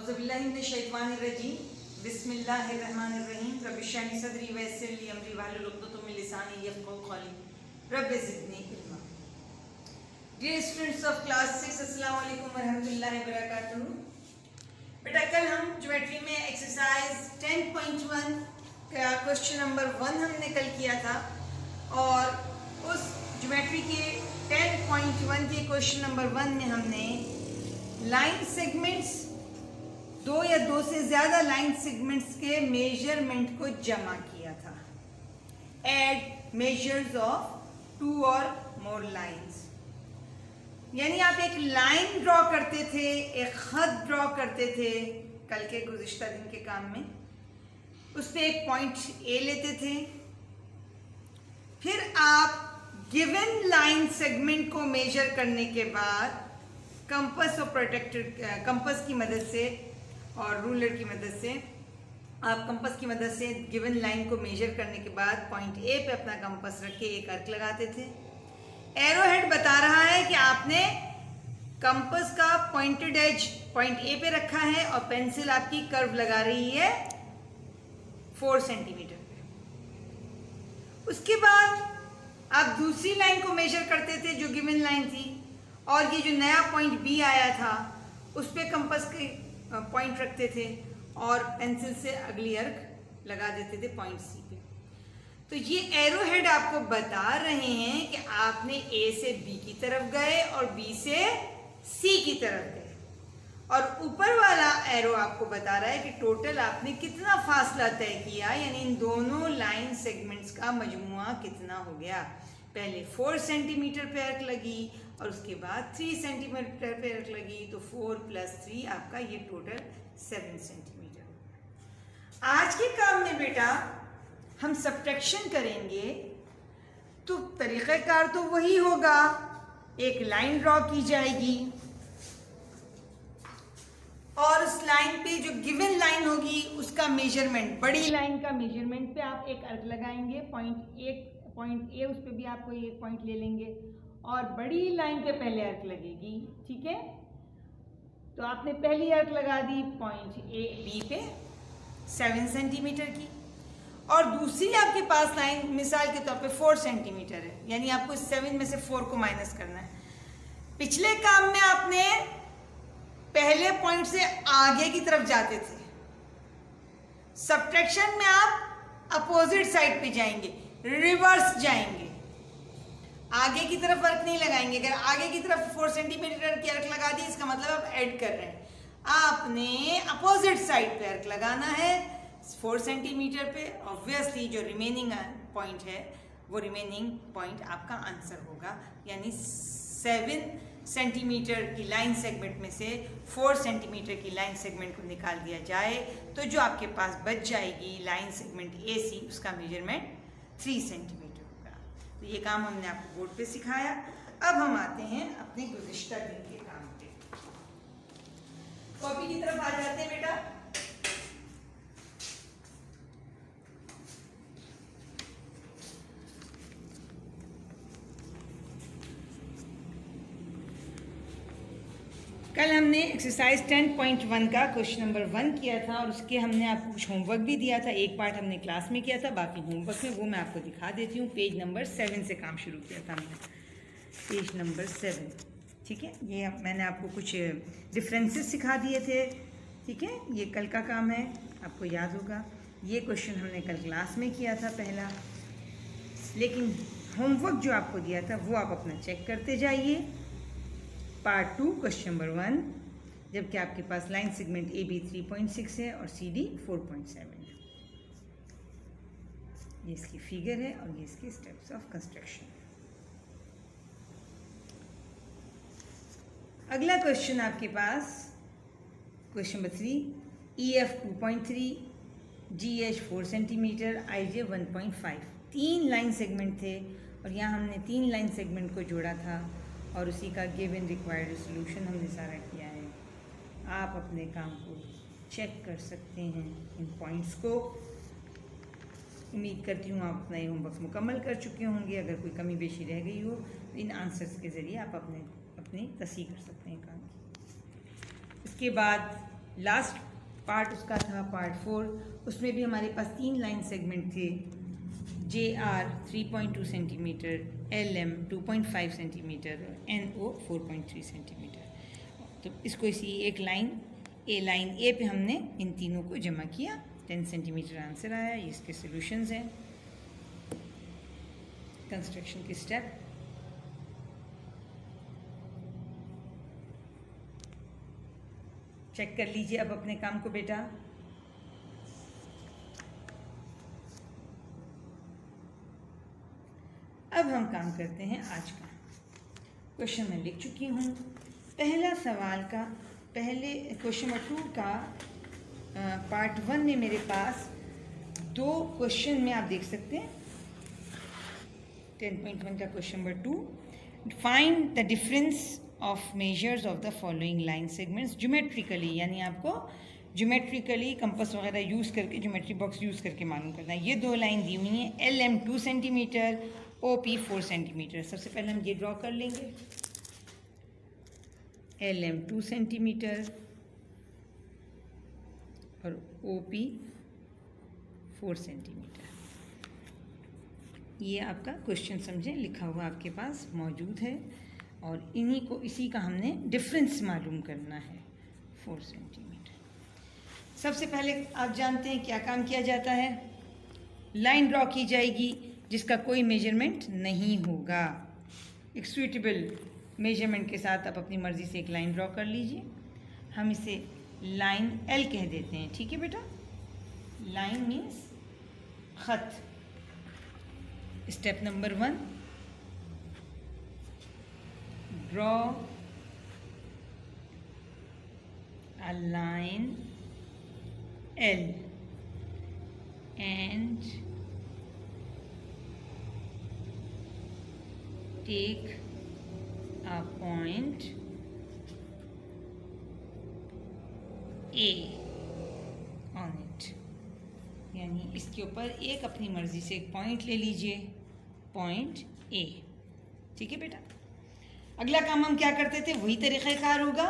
औज़ुबिल्लाहिमिनश्शैतानिर्रजीम बिस्मिल्लाहिर्रहमानिर्रहीम रब्बिश्रह सदरी वयस्सिर ली अमरी वाहलुल उक़दतम मिन लिसानी यफ़क़हू क़ौली rabbi ज़िदनी इल्मा। Dear students of class 6, अस्सलाम वालेकुम वरहमतुल्लाहि वबरकातुहू। बेटा कल हम ज्योमेट्री में एक्सरसाइज 10.1 का क्वेश्चन नंबर 1 हमने कल किया था और उस ज्योमेट्री के 10.1 के क्वेश्चन नंबर 1 में हमने लाइन सेगमेंट्स, दो या दो से ज्यादा लाइन सेगमेंट्स के मेजरमेंट को जमा किया था। एड मेजर्स ऑफ 2 और मोर लाइंस, यानी आप एक लाइन ड्रॉ करते थे, एक खत ड्रॉ करते थे कल के गुज़िश्ता दिन के काम में। उस पर एक पॉइंट ए लेते थे, फिर आप गिवन लाइन सेगमेंट को मेजर करने के बाद कंपास और प्रोटेक्टेड कंपास की मदद से और रूलर की मदद से, आप कंपास की मदद से गिवन लाइन को मेजर करने के बाद पॉइंट ए पे अपना कंपास रख के एक अर्क लगाते थे। एरो हेड बता रहा है कि आपने कंपास का पॉइंटेड एज पॉइंट ए पे रखा है और पेंसिल आपकी कर्व लगा रही है 4 सेंटीमीटर पे। उसके बाद आप दूसरी लाइन को मेजर करते थे जो गिवन लाइन थी, और ये जो नया पॉइंट बी आया था उस पे कंपास के पॉइंट रखते थे और पेंसिल से अगली अर्क लगा देते थे पॉइंट सी पे। तो ये एरो हेड आपको बता रहे हैं कि आपने ए से बी की तरफ गए और बी से सी की तरफ गए, और ऊपर वाला एरो आपको बता रहा है कि टोटल आपने कितना फासला तय किया, यानी इन दोनों लाइन सेगमेंट्स का मजमुआ कितना हो गया। पहले 4 सेंटीमीटर पे अर्क लगी और उसके बाद 3 सेंटीमीटर पे अर्क लगी, तो 4 + 3 आपका ये टोटल 7 सेंटीमीटर। आज के काम में बेटा हम सब्ट्रैक्शन करेंगे, तो तरीक़ाकार तो वही होगा, एक लाइन ड्रॉ की जाएगी और उस लाइन पे जो गिवन लाइन होगी उसका मेजरमेंट, बड़ी लाइन का मेजरमेंट पे आप एक अर्क लगाएंगे पॉइंट ए, उस पर भी आप कोई एक पॉइंट ले लेंगे और बड़ी लाइन पे पहले अर्क लगेगी। ठीक है, तो आपने पहली अर्क लगा दी पॉइंट ए बी पे 7 सेंटीमीटर की, और दूसरी आपके पास लाइन मिसाल के तौर पे 4 सेंटीमीटर है, यानी आपको 7 में से 4 को माइनस करना है। पिछले काम में आपने पहले पॉइंट से आगे की तरफ जाते थे, सब्ट्रैक्शन में आप अपोजिट साइड पे जाएंगे, रिवर्स जाएंगे, आगे की तरफ अर्क नहीं लगाएंगे। अगर आगे की तरफ 4 सेंटीमीटर की अर्क लगा दी, इसका मतलब आप ऐड कर रहे हैं। आपने अपोजिट साइड पे अर्क लगाना है 4 सेंटीमीटर पे। ऑब्वियसली जो रिमेनिंग पॉइंट है वो रिमेनिंग पॉइंट आपका आंसर होगा, यानी 7 सेंटीमीटर की लाइन सेगमेंट में से 4 सेंटीमीटर की लाइन सेगमेंट को निकाल दिया जाए तो जो आपके पास बच जाएगी लाइन सेगमेंट ए सी, उसका मेजरमेंट 3 सेंटीमीटर होगा। तो ये काम हमने आपको बोर्ड पे सिखाया। अब हम आते हैं अपने गुज़िश्ता दिन के काम पे। कॉपी की तरफ आ जाते हैं बेटा। कल हमने एक्सरसाइज 10.1 का क्वेश्चन नंबर 1 किया था और उसके हमने आपको कुछ होमवर्क भी दिया था। एक पार्ट हमने क्लास में किया था, बाकी होमवर्क में वो मैं आपको दिखा देती हूँ। पेज नंबर 7 से काम शुरू किया था हमने, पेज नंबर 7। ठीक है, ये मैंने आपको कुछ डिफरेंसेस सिखा दिए थे। ठीक है, ये कल का काम है, आपको याद होगा। ये क्वेश्चन हमने कल क्लास में किया था पहला, लेकिन होमवर्क जो आपको दिया था वो आप अपना चेक करते जाइए। पार्ट 2 क्वेश्चन नंबर 1, जबकि आपके पास लाइन सेगमेंट ए बी 3.6 है और सी डी 4.7 है। ये इसकी फिगर है और ये इसके स्टेप्स ऑफ कंस्ट्रक्शन। अगला क्वेश्चन आपके पास question number 3, E F 2.3, G H 4 centimetre, I J 1.5। 3 line segment थे और यहाँ हमने 3 लाइन सेगमेंट को जोड़ा था और उसी का गिवन रिक्वायर्ड सोल्यूशन हमने सारा किया है। आप अपने काम को चेक कर सकते हैं इन पॉइंट्स को। उम्मीद करती हूँ आप अपना ये होमवर्क मुकम्मल कर चुके होंगे। अगर कोई कमी बेशी रह गई हो तो इन आंसर्स के ज़रिए आप अपनी तस्हीह कर सकते हैं काम की। इसके बाद लास्ट पार्ट उसका था पार्ट 4, उसमें भी हमारे पास 3 लाइन सेगमेंट थे, JR 3.2 centimetre, LM 2.5 centimetre, NO 4.3 centimetre. तो इसको इसी एक लाइन ए पे हमने इन तीनों को जमा किया, 10 सेंटीमीटर आंसर आया। ये इसके सॉल्यूशंस हैं कंस्ट्रक्शन के स्टेप। चेक कर लीजिए अब अपने काम को बेटा। अब हम काम करते हैं आज का क्वेश्चन। मैं लिख चुकी हूँ पहला सवाल का, पहले क्वेश्चन नंबर 2 का पार्ट 1 में मेरे पास 2 क्वेश्चन में आप देख सकते हैं। 10.1 का question number 2, find the difference of measures of the following line segments geometrically, यानी आपको ज्योमेट्रिकली कंपास वगैरह यूज़ करके, ज्योमेट्री बॉक्स यूज़ करके मालूम करना है। ये 2 लाइन दी हुई हैं, LM 2 सेंटीमीटर, OP 4 सेंटीमीटर। सबसे पहले हम ये ड्रॉ कर लेंगे, LM 2 सेंटीमीटर और OP 4 सेंटीमीटर। ये आपका क्वेश्चन समझें, लिखा हुआ आपके पास मौजूद है, और इन्हीं को, इसी का हमने डिफरेंस मालूम करना है, 4 सेंटीमीटर। सबसे पहले आप जानते हैं क्या काम किया जाता है, लाइन ड्रॉ की जाएगी जिसका कोई मेजरमेंट नहीं होगा। एक सूटेबल मेजरमेंट के साथ आप अपनी मर्ज़ी से एक लाइन ड्रॉ कर लीजिए। हम इसे लाइन L कह देते हैं, ठीक है बेटा। लाइन मीन्स खत। Step number 1, draw a line L and take a point A on it, यानी इसके ऊपर एक अपनी मर्जी से एक पॉइंट ले लीजिए, पॉइंट A, ठीक है बेटा। अगला काम हम क्या करते थे, वही तरीक़ाकार होगा।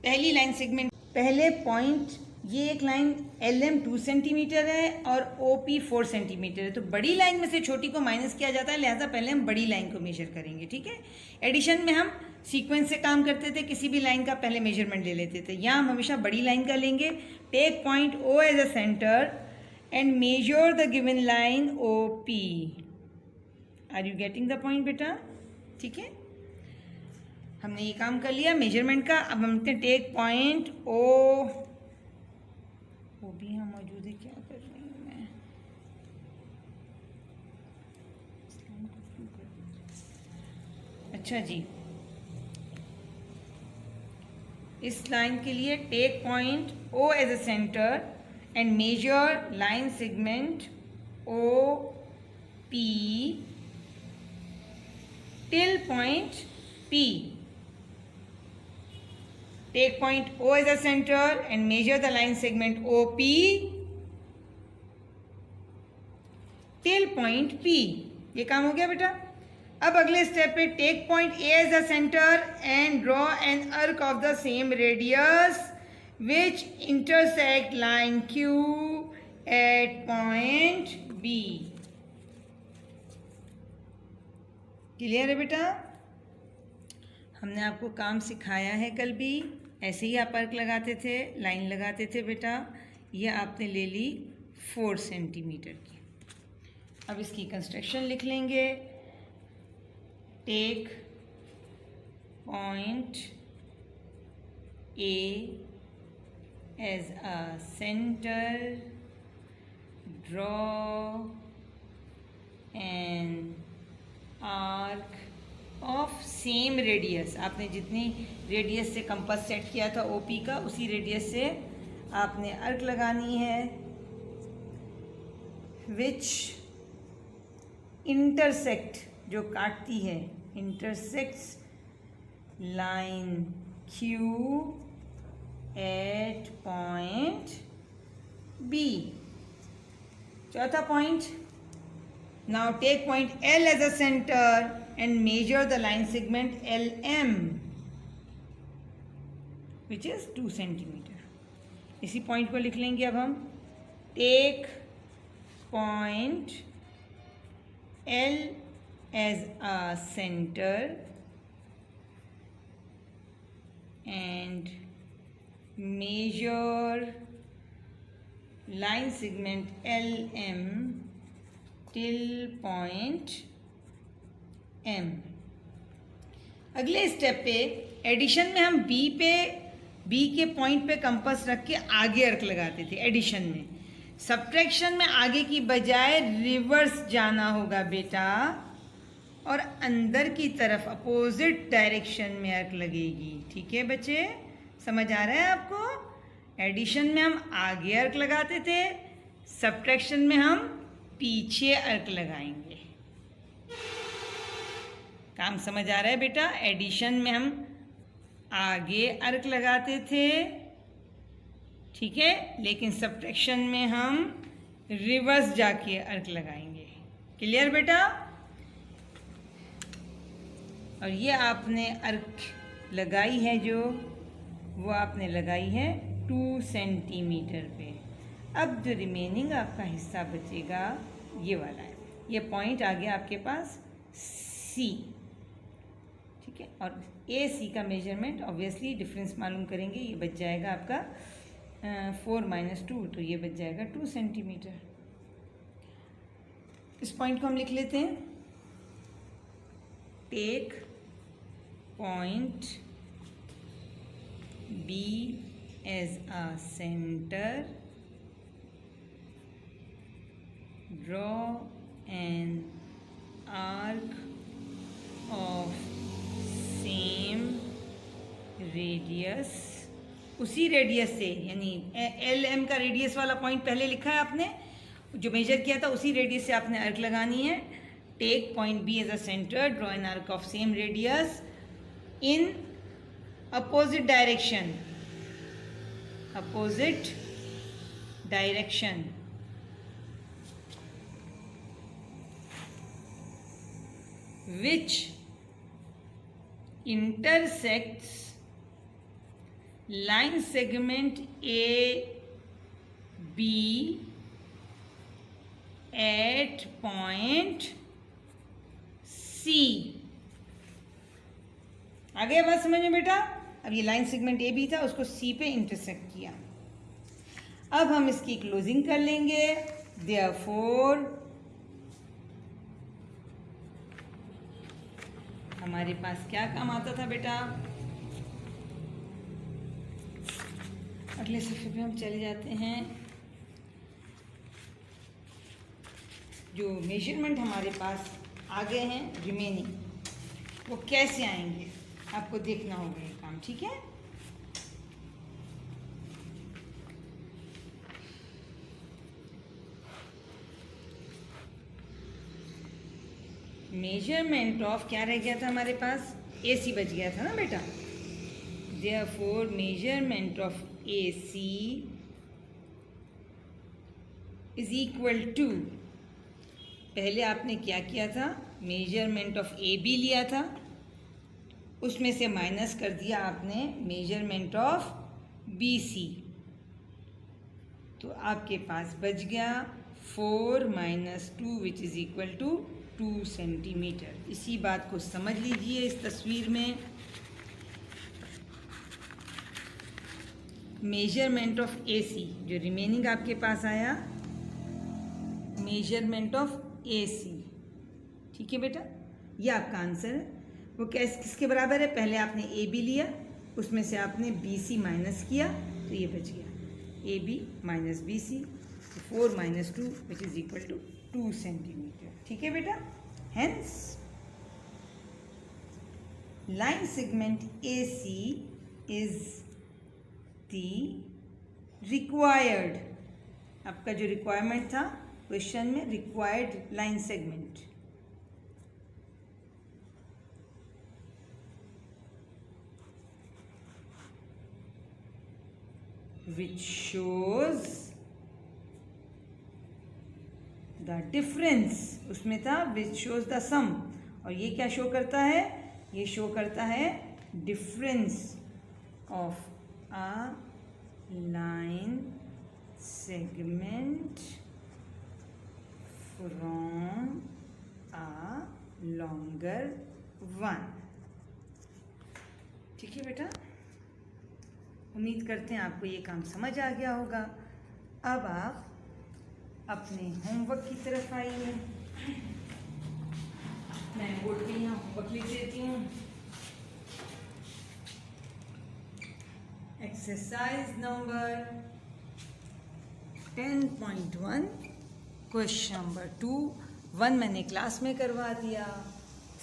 पहली लाइन सेगमेंट, पहले पॉइंट, ये एक लाइन LM 2 सेंटीमीटर है और OP 4 सेंटीमीटर है, तो बड़ी लाइन में से छोटी को माइनस किया जाता है, लिहाजा पहले हम बड़ी लाइन को मेजर करेंगे, ठीक है। एडिशन में हम सीक्वेंस से काम करते थे, किसी भी लाइन का पहले मेजरमेंट ले लेते थे। यहाँ हम हमेशा बड़ी लाइन का लेंगे। Take point O as a centre and measure the given line OP। Are you getting the point बेटा, ठीक है। हमने ये काम कर लिया मेजरमेंट का। अब हम टेक पॉइंट वो भी यहाँ मौजूद है, क्या कर रही हूँ मैं, अच्छा जी। इस लाइन के लिए take point O as a centre and measure line segment OP till point P. Take point O as a center and measure the line segment OP till point P. ये काम हो गया बेटा। अब अगले स्टेप पे take point A as a center and draw an arc of the same radius which intersect line Q at point B. Clear है बेटा। हमने आपको काम सिखाया है कल भी, ऐसे ही आप अर्क लगाते थे, लाइन लगाते थे बेटा। ये आपने ले ली 4 सेंटीमीटर की। अब इसकी कंस्ट्रक्शन लिख लेंगे। Take point A as a centre, draw an arc of same radius. आपने जितनी रेडियस से कंपास सेट किया था OP का, उसी रेडियस से आपने अर्क लगानी है। विच इंटरसेक्ट, जो काटती है, intersects line Q at point B। चौथा point, now take point L as a center and measure the line segment LM which is 2 centimetre. इसी पॉइंट को लिख लेंगे अब हम। Take point L as a center and measure line segment LM till point M। अगले step पे addition में हम बी के पॉइंट पे कंपास रख के आगे अर्क लगाते थे एडिशन में। सब्ट्रैक्शन में आगे की बजाय रिवर्स जाना होगा बेटा, और अंदर की तरफ अपोजिट डायरेक्शन में अर्क लगेगी। ठीक है बच्चे, समझ आ रहा है आपको? एडिशन में हम आगे अर्क लगाते थे, सब्ट्रैक्शन में हम पीछे अर्क लगाएंगे। काम समझ आ रहा है बेटा? एडिशन में हम आगे अर्क लगाते थे, ठीक है, लेकिन सब्ट्रैक्शन में हम रिवर्स जाके अर्क लगाएंगे। क्लियर बेटा? और ये आपने अर्क लगाई है जो, वो आपने लगाई है 2 सेंटीमीटर पे। अब जो रिमेनिंग आपका हिस्सा बचेगा ये वाला है, ये पॉइंट आ गया आपके पास C, ठीक है। और AC का मेजरमेंट ऑब्वियसली डिफरेंस मालूम करेंगे, ये बच जाएगा आपका 4 - 2, तो ये बच जाएगा 2 सेंटीमीटर। इस पॉइंट को हम लिख लेते हैं। Take point B as a center, draw an arc of same radius, उसी रेडियस से, यानी LM का रेडियस वाला पॉइंट पहले लिखा है आपने, जो मेजर किया था उसी रेडियस से आपने अर्क लगानी है। Take point B as a centre, draw an arc of same radius in opposite direction, opposite direction, which intersects line segment AB at point C। आ गया बात समझ में बेटा? अब ये लाइन सेगमेंट AB था, उसको C पे इंटरसेक्ट किया। अब हम इसकी क्लोजिंग कर लेंगे। Therefore हमारे पास क्या काम आता था बेटा? अगले सफ़े पे हम चले जाते हैं। जो मेजरमेंट हमारे पास आ गए हैं रिमेनिंग, वो कैसे आएंगे आपको देखना होगा ये काम, ठीक है। मेजरमेंट ऑफ क्या रह गया था हमारे पास? AC बच गया था ना बेटा। Therefore measurement of AC is equal to, पहले आपने क्या किया था? मेजरमेंट ऑफ AB लिया था, उसमें से माइनस कर दिया आपने मेजरमेंट ऑफ BC, तो आपके पास बच गया 4 - 2 which is equal to 2 centimetre. इसी बात को समझ लीजिए इस तस्वीर में। मेजरमेंट ऑफ AC, जो रिमेनिंग आपके पास आया, मेजरमेंट ऑफ AC, ठीक है बेटा, ये आपका आंसर है। वो किसके बराबर है? पहले आपने AB लिया, उसमें से आपने BC माइनस किया, तो ये बच गया AB - BC, 4 - 2 which is equal to 2 centimetre, ठीक है बेटा। Hence line segment AC is the required, आपका जो रिक्वायरमेंट था क्वेश्चन में, required line segment, which shows the difference, उसमें था which shows the sum, और ये क्या शो करता है? ये शो करता है difference of a line segment from a longer one। ठीक है बेटा, उम्मीद करते हैं आपको ये काम समझ आ गया होगा। अब आप अपने होमवर्क की तरफ आइए। मैं बोर्ड पे यहाँ होमवर्क लिख देती हूँ। Exercise number 10.1 question number 2। 1 मैंने क्लास में करवा दिया,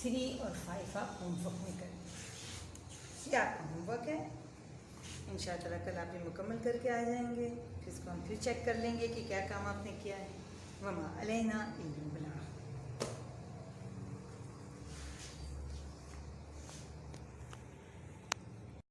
3 और 5 आप होमवर्क में करें। ये आपका होमवर्क है, इंशाअल्लाह कल आप ये मुकम्मल करके आ जाएंगे। फिर इसको हम फिर चेक कर लेंगे कि क्या काम आपने किया है। वमा अलैना इल्लल बलाग।